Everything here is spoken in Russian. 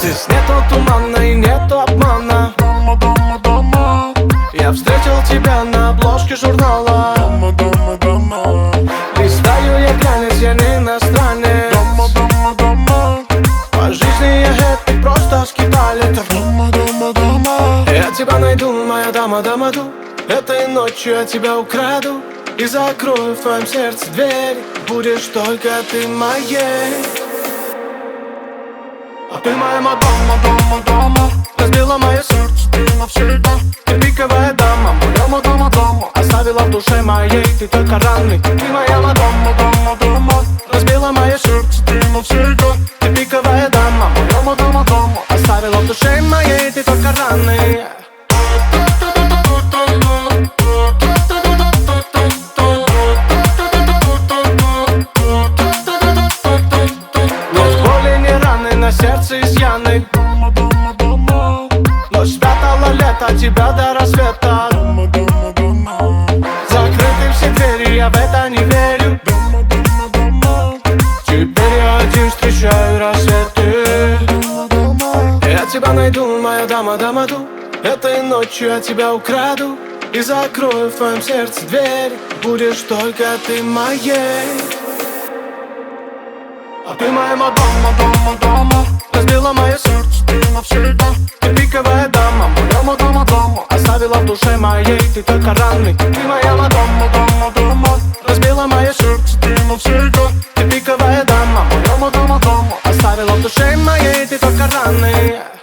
Здесь нету тумана и нету обмана. Дома, дома, дома. Я встретил тебя на обложке журнала. Дома, дома, дома. Листаю я глянец, я не иностранец. Дома, дома, дома. По жизни я хэппи, просто скиталец. Дома, дома, дома. Я тебя найду, моя дама, дамаду. Этой ночью я тебя украду и закрою в твоем сердце дверь. Будешь только ты моей. А ты моя Мадонна, дома, дома. Разбила мое сердце ты навсегда. Ты пиковая дама, моя дома, дома. Оставила в душе моей ты только раны. Ты моя Мадонна, дома, дома. Разбила мое сердце ты навсегда. Ты пиковая дама, моя дома, дома. Оставила в душе моей ты только раны. На сердце изъяны. Дома, дома, дома. Ночь спрятала лето, тебя до рассвета. Дома, дома, дома. Закрыты все двери, я в это не верю. Дома, дома, дома. Теперь я один встречаю рассветы. Дома, дома. Я тебя найду, моя дама, дамаду. Этой ночью я тебя украду и закрою в твоем сердце дверь. Будешь только ты моей. А ты моя Мадонна, дома, дома. Разбила мое сердце ты навсегда. Ты пиковая дама, моя дома, дома. Оставила в душе моей ты только раны. Ты моя Мадонна, дома, дома. Разбила мое сердце ты навсегда. Ты пиковая дама, моя дома, дома. Оставила в душе моей ты только раны.